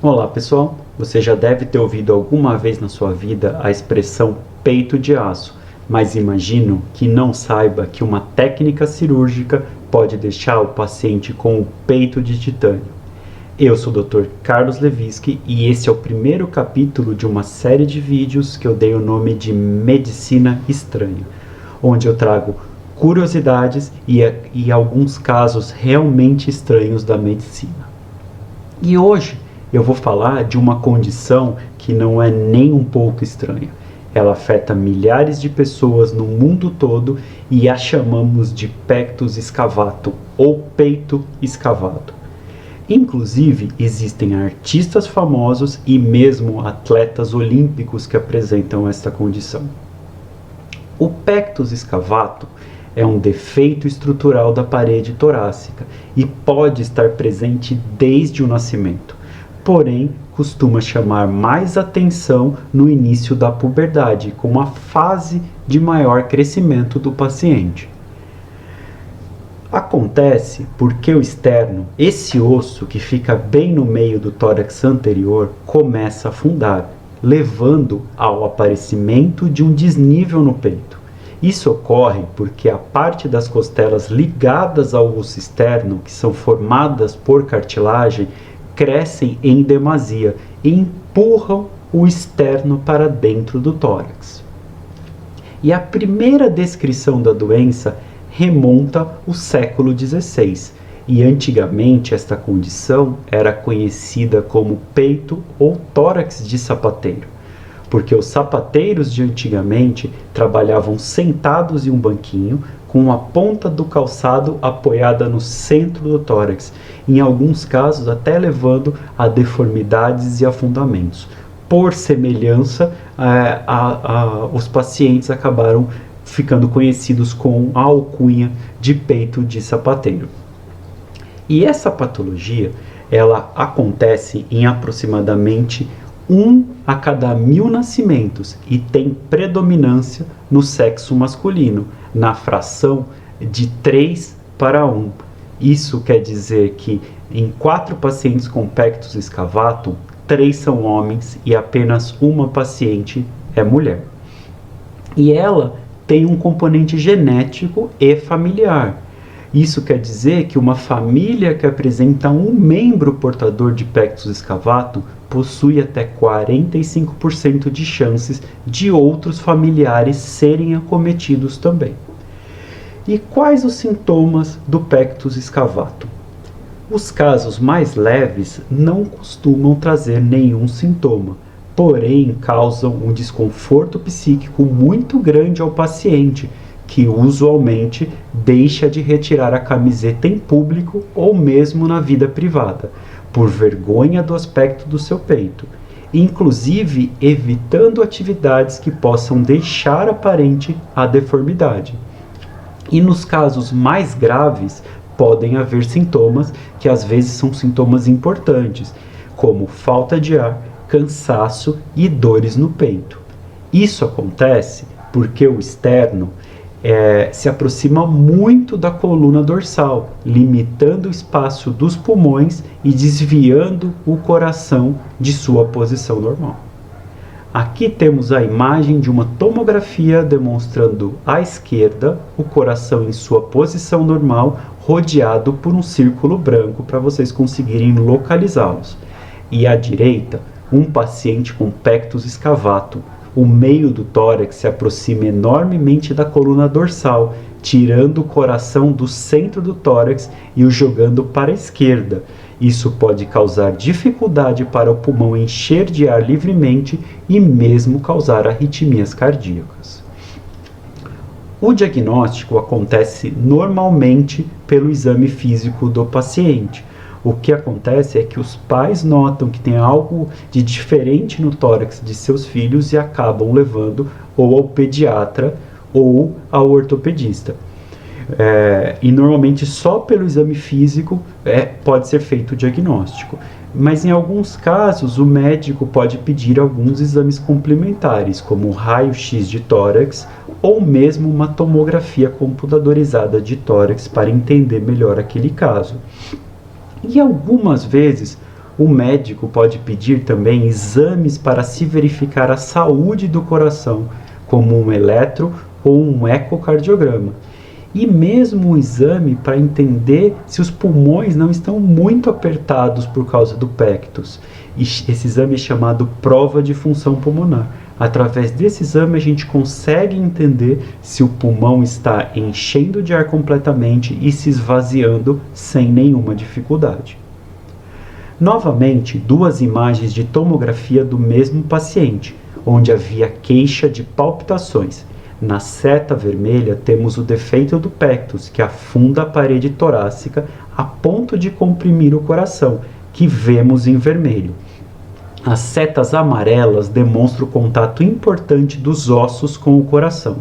Olá pessoal, você já deve ter ouvido alguma vez na sua vida a expressão peito de aço, mas imagino que não saiba que uma técnica cirúrgica pode deixar o paciente com o peito de titânio. Eu sou o Dr. Carlos Levinsky e esse é o primeiro capítulo de uma série de vídeos que eu dei o nome de Medicina Estranha, onde eu trago curiosidades e alguns casos realmente estranhos da medicina. E hoje eu vou falar de uma condição que não é nem um pouco estranha. Ela afeta milhares de pessoas no mundo todo e a chamamos de pectus excavatum ou peito escavado. Inclusive, existem artistas famosos e mesmo atletas olímpicos que apresentam esta condição. O pectus excavatum é um defeito estrutural da parede torácica e pode estar presente desde o nascimento. Porém, costuma chamar mais atenção no início da puberdade, com a fase de maior crescimento do paciente. Acontece porque o externo, esse osso que fica bem no meio do tórax anterior, começa a afundar, levando ao aparecimento de um desnível no peito. Isso ocorre porque a parte das costelas ligadas ao osso externo, que são formadas por cartilagem, crescem em demasia e empurram o externo para dentro do tórax. E a primeira descrição da doença remonta ao século XVI, e antigamente esta condição era conhecida como peito ou tórax de sapateiro, porque os sapateiros de antigamente trabalhavam sentados em um banquinho, com a ponta do calçado apoiada no centro do tórax, em alguns casos até levando a deformidades e afundamentos. Por semelhança, os pacientes acabaram ficando conhecidos com a alcunha de peito de sapateiro. E essa patologia, ela acontece em aproximadamente 1 a cada 1000 nascimentos e tem predominância no sexo masculino, na fração de 3 para 1. Isso quer dizer que em 4 pacientes com pectus excavatum, 3 são homens e apenas uma paciente é mulher. E ela tem um componente genético e familiar. Isso quer dizer que uma família que apresenta um membro portador de pectus excavatum possui até 45% de chances de outros familiares serem acometidos também. E quais os sintomas do pectus excavatum? Os casos mais leves não costumam trazer nenhum sintoma, porém causam um desconforto psíquico muito grande ao paciente, que usualmente deixa de retirar a camiseta em público ou mesmo na vida privada, por vergonha do aspecto do seu peito, inclusive evitando atividades que possam deixar aparente a deformidade. E nos casos mais graves, podem haver sintomas que às vezes são sintomas importantes, como falta de ar, cansaço e dores no peito. Isso acontece porque o externo se aproxima muito da coluna dorsal, limitando o espaço dos pulmões e desviando o coração de sua posição normal. Aqui temos a imagem de uma tomografia demonstrando à esquerda o coração em sua posição normal, rodeado por um círculo branco para vocês conseguirem localizá-los. E à direita, um paciente com pectus excavatum. O meio do tórax se aproxima enormemente da coluna dorsal, tirando o coração do centro do tórax e o jogando para a esquerda. Isso pode causar dificuldade para o pulmão encher de ar livremente e mesmo causar arritmias cardíacas. O diagnóstico acontece normalmente pelo exame físico do paciente. O que acontece é que os pais notam que tem algo de diferente no tórax de seus filhos e acabam levando ou ao pediatra ou ao ortopedista. E normalmente só pelo exame físico pode ser feito o diagnóstico. Mas em alguns casos o médico pode pedir alguns exames complementares, como raio-x de tórax ou mesmo uma tomografia computadorizada de tórax para entender melhor aquele caso. E algumas vezes O médico pode pedir também exames para se verificar a saúde do coração, como um eletro ou um ecocardiograma. E mesmo um exame para entender se os pulmões não estão muito apertados por causa do pectus. Esse exame é chamado prova de função pulmonar. Através desse exame a gente consegue entender se o pulmão está enchendo de ar completamente e se esvaziando sem nenhuma dificuldade. Novamente, duas imagens de tomografia do mesmo paciente, onde havia queixa de palpitações. Na seta vermelha temos o defeito do pectus, que afunda a parede torácica a ponto de comprimir o coração, que vemos em vermelho. As setas amarelas demonstram o contato importante dos ossos com o coração.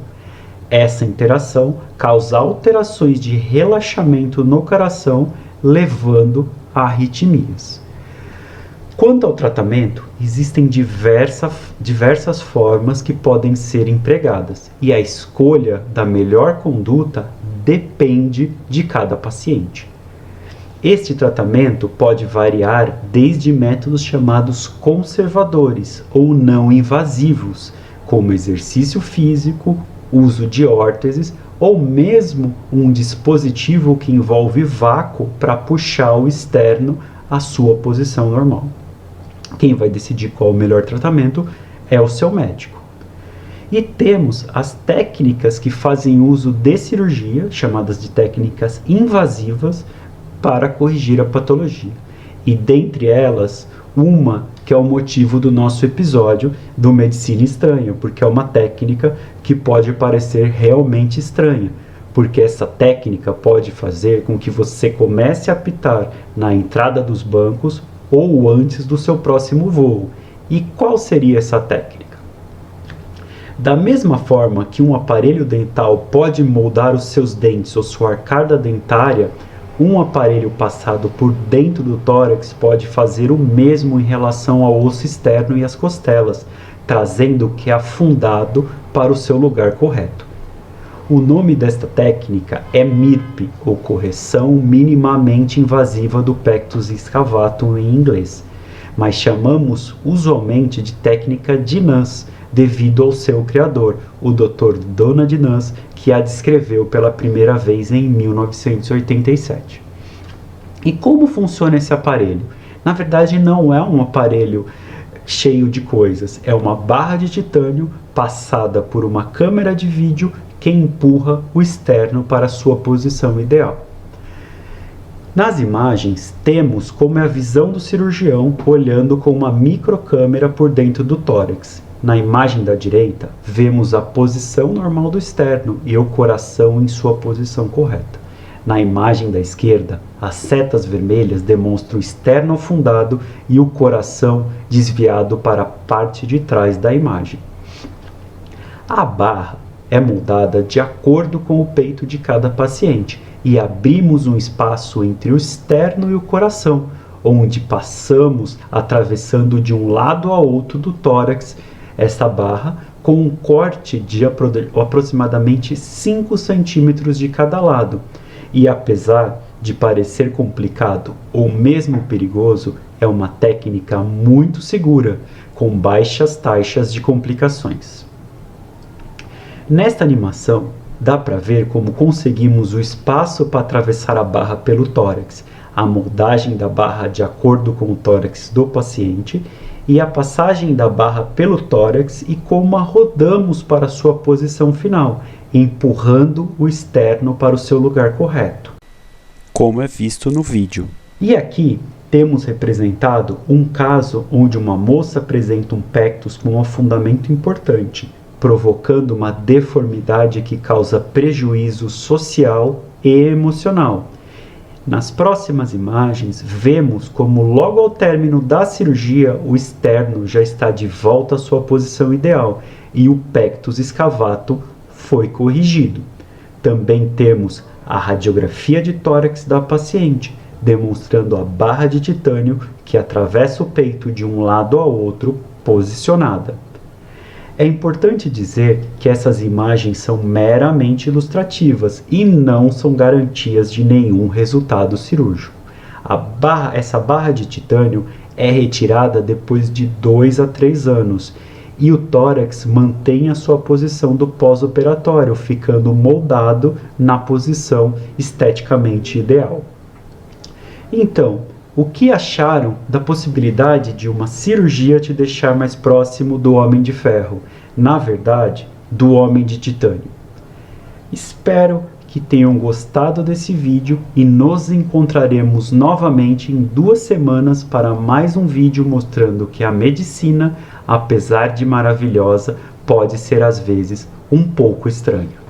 Essa interação causa alterações de relaxamento no coração, levando a arritmias. Quanto ao tratamento, existem diversas formas que podem ser empregadas, e a escolha da melhor conduta depende de cada paciente. Este tratamento pode variar desde métodos chamados conservadores ou não invasivos, como exercício físico, uso de órteses ou mesmo um dispositivo que envolve vácuo para puxar o externo à sua posição normal. Quem vai decidir qual o melhor tratamento é o seu médico. E temos as técnicas que fazem uso de cirurgia, chamadas de técnicas invasivas, para corrigir a patologia. E dentre elas, uma que é o motivo do nosso episódio do Medicina Estranha, porque é uma técnica que pode parecer realmente estranha, porque essa técnica pode fazer com que você comece a apitar na entrada dos bancos ou antes do seu próximo voo. E qual seria essa técnica? Da mesma forma que um aparelho dental pode moldar os seus dentes ou sua arcada dentária, um aparelho passado por dentro do tórax pode fazer o mesmo em relação ao osso externo e às costelas, trazendo o que é afundado para o seu lugar correto. O nome desta técnica é MIRP, ou correção minimamente invasiva do pectus excavatum em inglês, mas chamamos usualmente de técnica de Nance, devido ao seu criador, o Dr. Donald Nance, que a descreveu pela primeira vez em 1987. E como funciona esse aparelho? Na verdade, não é um aparelho cheio de coisas, é uma barra de titânio passada por uma câmera de vídeo que empurra o externo para a sua posição ideal. Nas imagens, temos como é a visão do cirurgião olhando com uma microcâmera por dentro do tórax. Na imagem da direita, vemos a posição normal do externo e o coração em sua posição correta. Na imagem da esquerda, as setas vermelhas demonstram o externo afundado e o coração desviado para a parte de trás da imagem. A barra é moldada de acordo com o peito de cada paciente e abrimos um espaço entre o externo e o coração, onde passamos atravessando de um lado a outro do tórax essa barra com um corte de aproximadamente 5 centímetros de cada lado. E apesar de parecer complicado ou mesmo perigoso, é uma técnica muito segura, com baixas taxas de complicações. Nesta animação, dá para ver como conseguimos o espaço para atravessar a barra pelo tórax, a moldagem da barra de acordo com o tórax do paciente e a passagem da barra pelo tórax e como a rodamos para sua posição final, empurrando o externo para o seu lugar correto, como é visto no vídeo. E aqui temos representado um caso onde uma moça apresenta um pectus com um afundamento importante, provocando uma deformidade que causa prejuízo social e emocional. Nas próximas imagens, vemos como logo ao término da cirurgia, o externo já está de volta à sua posição ideal e o pectus excavatum foi corrigido. Também temos a radiografia de tórax da paciente, demonstrando a barra de titânio que atravessa o peito de um lado ao outro, posicionada. É importante dizer que essas imagens são meramente ilustrativas e não são garantias de nenhum resultado cirúrgico. Essa barra de titânio é retirada depois de 2 a 3 anos e o tórax mantém a sua posição do pós-operatório, ficando moldado na posição esteticamente ideal. Então, o que acharam da possibilidade de uma cirurgia te deixar mais próximo do Homem de Ferro? Na verdade, do Homem de Titânio. Espero que tenham gostado desse vídeo e nos encontraremos novamente em 2 semanas para mais um vídeo mostrando que a medicina, apesar de maravilhosa, pode ser às vezes um pouco estranha.